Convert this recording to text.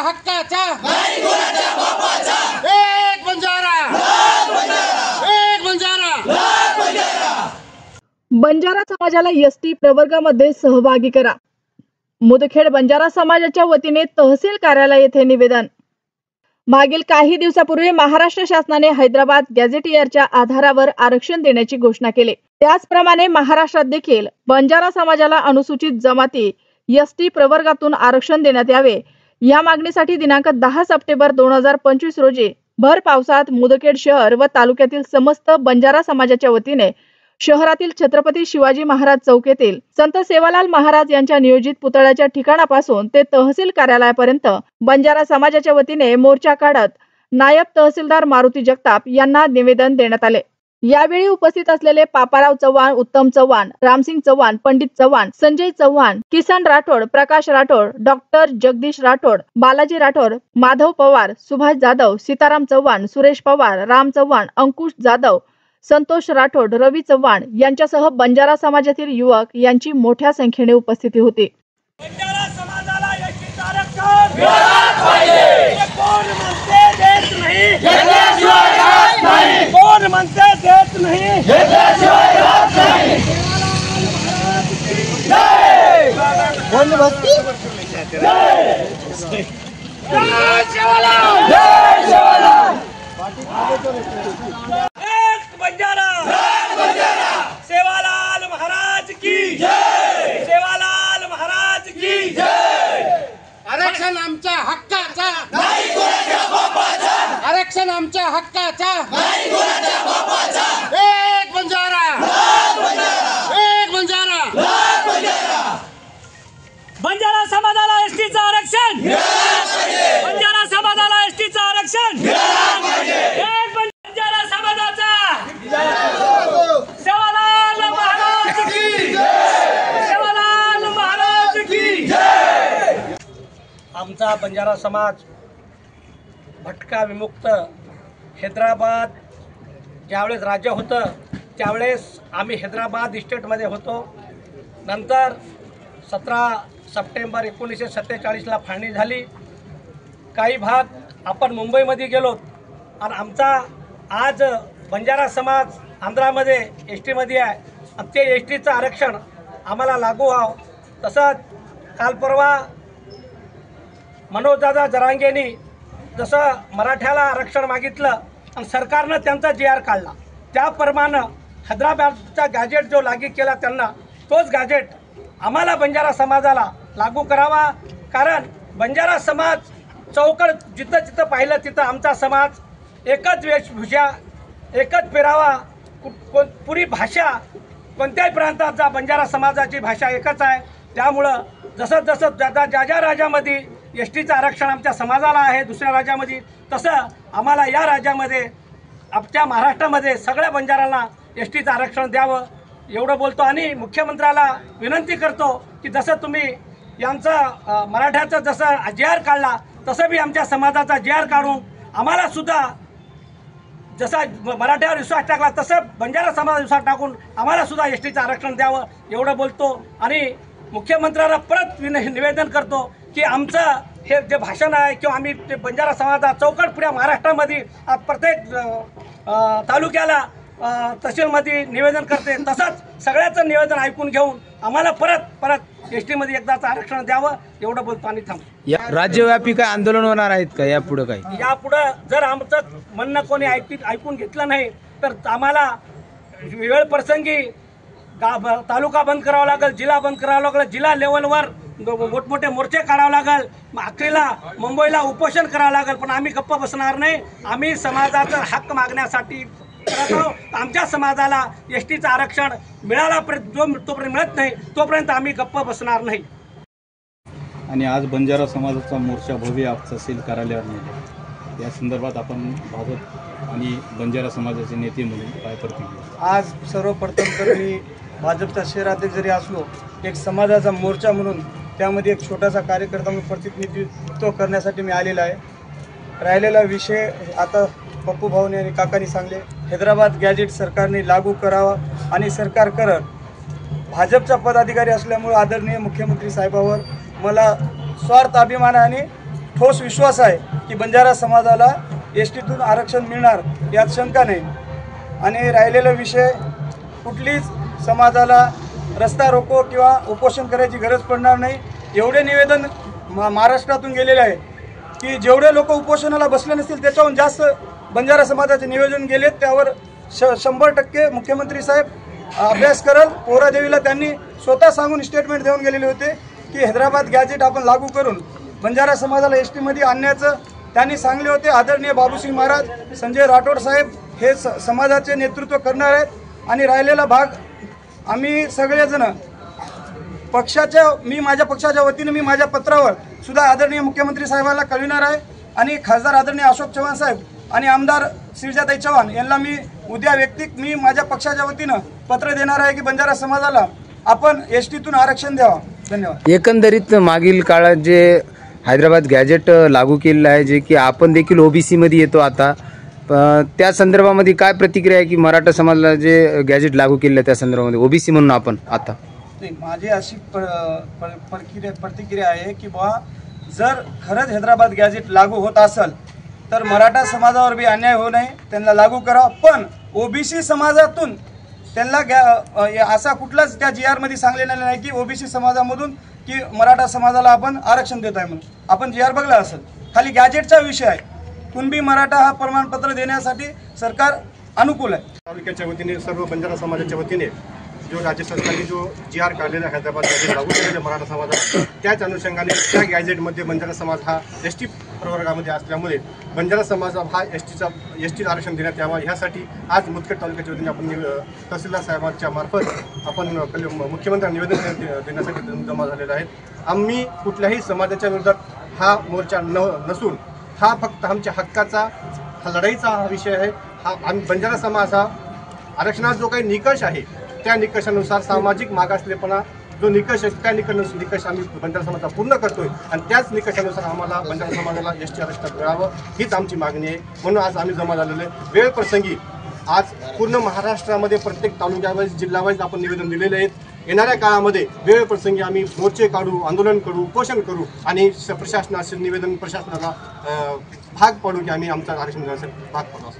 हक्काचा नाही कोणाच्या बापाचा, एक बंजारा एक बंजारा लाख बंजारा। बंजारा समाजाला एसटी प्रवर्गामध्ये सहभागी करा। मुदखेड बंजारा समाजाच्या वतीने तहसील कार्यालय येथे निवेदन। मागील काही दिवसापूर्वी महाराष्ट्र शासनाने हैदराबाद गॅझेटियरच्या आधारावर आरक्षण देण्याची घोषणा केली। त्याचप्रमाणे महाराष्ट्रात देखील बंजारा समाजाला अनुसूचित जमाती एसटी प्रवर्गातून आरक्षण देण्यात यावे या मागणीसाठी दिनांक 10 सप्टेंबर 2025 रोजी भर पावसात मुदखेड शहर व तालुक्यातील समस्त बंजारा समाजाच्या वतीने शहरातील छत्रपती शिवाजी महाराज चौक येथील संत सेवालाल महाराज यांच्या नियोजित पुतळ्याच्या ठिकाणापासून ते तहसील कार्यालयापर्यंत बंजारा समाजाच्या वतीने मोर्चा काढत नायब तहसीलदार मारुती जगताप यांना निवेदन देण्यात आले। यावेळी उपस्थित असलेले पापाराव चव्हाण, उत्तम चव्हाण, रामसिंग चव्हाण, पंडित चव्हाण, संजय चव्हाण, किसन राठोड, प्रकाश राठोड, डॉक्टर जगदीश राठोड, बालाजी राठोड, माधव पवार, सुभाष जाधव, सीताराम चव्हाण, सुरेश पवार, राम चव्हाण, अंकुश जाधव, संतोष राठोड, रवी चव्हाण यांच्यासह बंजारा समाजातील युवक यांची मोठ्या संख्येने उपस्थिती होती। बंजारा समाजाला एसटीचं आरक्षण मिळालं पाहिजे। कोण म्हणते देत नाही, घेतल्याशिवाय राहत नाही। कोण म्हणते देत नाही, घेतल्याशिवाय राहत नाही। जय कोण भक्ती, जय जय शिवलाल, जय शिवलाल। एक बंजारा सेवालाल महाराज की जय, सेवालाल महाराज की जय। आरक्षण आमच्या हक्काचा नाही कोणाच्या बापाचा, आरक्षण आमच्या हक्काचा नाही कोणाच्या बापाचा, एक बंजारा एक बंजारा लाख बंजारा। बंजारा समाजाला एसटीचं आरक्षण मिळालं पाहिजे, बंजारा समाजाला एसटीचं आरक्षण मिळालं पाहिजे। एक बंजारा समाजाचा सेवालाल महाराज की जय, सेवालाल महाराज की जय। आमचा बंजारा समाज भटका विमुक्त हैदराबाद ज्यावेळेस राज्य होतं त्यावेळेस आम्ही हैदराबाद इस्टेटमध्ये होतो। नंतर 17 सप्टेंबर 1947ला फाळणी झाली। काही भाग आपण मुंबईमध्ये गेलो आणि आमचा आज बंजारा समाज आंध्रामध्ये एसटीमध्ये आहे आणि ते एसटीचं आरक्षण आम्हाला लागू व्हावं। तसंच काल परवा मनोजदादा जरांगेंनी जसं मराठ्याला आरक्षण मागितलं आणि सरकारनं त्यांचा GR काढला त्याप्रमाणे हैदराबादचा गॅजेट जो लागू केला त्यांना तोच गॅजेट आम्हाला बंजारा समाजाला लागू करावा। कारण बंजारा समाज चौकड जिथं जिथं पाहिलं तिथं आमचा समाज एकच वेशभूषा, एकच पेरावा, पुरी भाषा, कोणत्याही प्रांताचा बंजारा समाजाची भाषा एकच आहे। त्यामुळं जसं जसं ज्या राज्यामध्ये एसटीचं आरक्षण आमच्या समाजाला आहे दुसऱ्या राज्यामध्ये तसं आम्हाला या राज्यामध्ये आमच्या महाराष्ट्रामध्ये सगळ्या बंजारांना एसटीचं आरक्षण द्यावं एवढं बोलतो। आणि मुख्यमंत्र्याला विनंती करतो की जसं तुम्ही यांचं मराठ्याचं जसं GR काढला तसं बी आमच्या समाजाचा GR काढून आम्हाला सुद्धा जसा मराठ्यावर विश्वास टाकला तसं बंजारा समाज विश्वास टाकून आम्हाला सुद्धा एसटीचं आरक्षण द्यावं एवढं बोलतो। आणि मुख्यमंत्र्याला परत निवेदन करतो की आमचं हे जे भाषण आहे किंवा आम्ही ते बंजारा समाजा चौकट पुऱ्या महाराष्ट्रामध्ये प्रत्येक तालुक्याला तहसीलमध्ये निवेदन करते तसंच सगळ्याचं निवेदन ऐकून घेऊन आम्हाला परत एसटीमध्ये एकदाचं आरक्षण द्यावं एवढं बोलतो आणि थांबतो। राज्यव्यापी काय आंदोलन होणार आहेत का यापुढे? काही यापुढं जर आमचं म्हणणं कोणी ऐकून घेतलं नाही तर आम्हाला वेळ प्रसंगी तालुका बंद करावा लागेल, जिल्हा बंद करावा लागेल, जिल्हा लेवलवर मोठमोठे मोर्चे काढावे लागेल, अखेरीला मुंबईला उपोषण करावं लागेल। पण आम्ही गप्प बसणार नाही। आम्ही समाजाचा हक्क मागण्यासाठी आमच्या समाजाला एसटीचं आरक्षण मिळाला तोपर्यंत मिळत नाही तोपर्यंत आम्ही गप्प बसणार नाही। आणि आज बंजारा समाजाचा मोर्चा भव्य तहसील कार्यालयावर नेला, या संदर्भात आपण भाजप आणि बंजारा समाजाचे नेते म्हणून काय प्रतिक्रिया? आज सर्वप्रथम तर मी भाजपचा शहराध्यक्ष जरी असलो एक समाजाचा मोर्चा म्हणून त्यामध्ये एक छोटासा कार्यकर्ता म्हणून प्रतिनिधित्व करण्यासाठी मी आलेला आहे। राहिलेला विषय आता पप्पू भाऊने आणि काकांनी सांगले, हैदराबाद गॅजेट सरकारने लागू करावा आणि सरकार करत। भाजपचा पदाधिकारी असल्यामुळे आदरणीय मुख्यमंत्री साहेबांवर मला स्वार्थ अभिमानाने ठोस विश्वास आहे की बंजारा समाजाला एसटीतून आरक्षण मिळणार यात शंका नाही. आणि राहिलेला विषय कुठलीच समाजाला रस्ता रोको किंवा उपोषण करायची गरज पडणार नाही. एवढे निवेदन महाराष्ट्रातून गेलेले आहे की जेवढे लोक उपोषणाला बसले नसतील त्याच्याहून जास्त बंजारा समाजाचे निवेदन गेलेत. त्यावर 100% मुख्यमंत्री साहेब अभ्यास करल. पोहरादेवीला त्यांनी स्वतः सांगून स्टेटमेंट देऊन गेलेले होते की हैदराबाद गॅजेट आपण लागू करून बंजारा समाजाला एसटीमध्ये आणण्याचं त्यांनी सांगले होते. आदरणीय बाबूसिंग महाराज, संजय राठोड साहेब हे समाजाचे नेतृत्व करणार आहेत. आणि राहिलेला भाग आम्ही सगळेजण मी माझ्या पक्षाच्या वतीने मी माझ्या पत्रावर सुद्धा आदरणीय मुख्यमंत्री साहेबांना कळविणार आहे. आणि खासदार आदरणीय अशोक चव्हाण साहेब आणि आमदार श्रीजाताई चव्हाण यांना मी उद्या वैयक्तिक माझ्या पक्षाच्या वतीनं पत्र देणार आहे की बंजारा समाजाला आपण एसटीतून आरक्षण द्यावा. धन्यवाद. एकंदरीत मागील काळात जे हैदराबाद गॅजेट लागू केलेलं आहे, जे की आपण देखील ओबीसी मध्ये येतो आता, त्या संदर्भामध्ये काय प्रतिक्रिया आहे की मराठा समाजाला जे गॅजेट लागू केलेलं आहे त्या संदर्भामध्ये ओबीसी म्हणून आपण आता? नाही, माझी अशी प्रतिक्रिया आहे की बुवा जर खरंच हैदराबाद गॅजेट लागू होत असेल तर मराठा समाजावर बी अन्याय होऊ नये, त्यांना लागू करा. पण ओबीसी समाजातून त्यांना असा कुठलाच त्या GR मध्ये सांगलेलं नाही की ओबीसी समाजामधून की मराठा समाजाला आपण आरक्षण देत आहे म्हणून. आपण GR बघला असेल, खाली गॅजेटचा विषय आहे. कुणबी मराठा हा प्रमाणपत्र देण्यासाठी सरकार अनुकूल आहे. तालुक्याच्या वतीने सर्व बंजारा समाजाच्या वतीने जो राज्य सरकारने जो GR काढलेला हैदराबाद गॅजेट लागू केलेलं मराठा समाजाला, त्याच अनुषंगाने त्या गॅजेटमध्ये बंजारा समाज हा ST प्रवर्गामध्ये असल्यामुळे बंजारा समाज हा एसटी आरक्षण देण्यात यावं ह्यासाठी आज मुदखेड तालुक्याच्या वतीने आपण तहसीलदार साहेबांच्या मार्फत आपण मुख्यमंत्र्यांना निवेदन देण्यासाठी जमा झालेला आहे. आम्ही कुठल्याही समाजाच्या विरोधात हा मोर्चा नसून हा फक्त आमच्या हक्काचा लढाईचा हा विषय आहे. हा आम्ही बंजारा समाज हा आरक्षणात जो काही निकष आहे त्या निकषानुसार सामाजिक मागासलेपणा जो निकष आहे त्या निकष आम्ही बंजारा समाजाचा पूर्ण करतोय. आणि त्याच निकषानुसार आम्हाला बंजारा समाजाला एसटी आरक्षण मिळावं हीच आमची मागणी आहे. म्हणून आज आम्ही जमा झालेलो आहे. वेळ प्रसंगी आज पूर्ण महाराष्ट्रामध्ये प्रत्येक तालुक्यावाईज जिल्हावाईज आपण निवेदन दिलेले आहेत. येणाऱ्या काळामध्ये वेळ प्रसंगी आम्ही मोर्चे काढू, आंदोलन करू, उपोषण करू आणि प्रशासनाचे निवेदन प्रशासनाला भाग पाडू की आम्ही आमच्या आरक्षण देण्यासाठी भाग पाडू.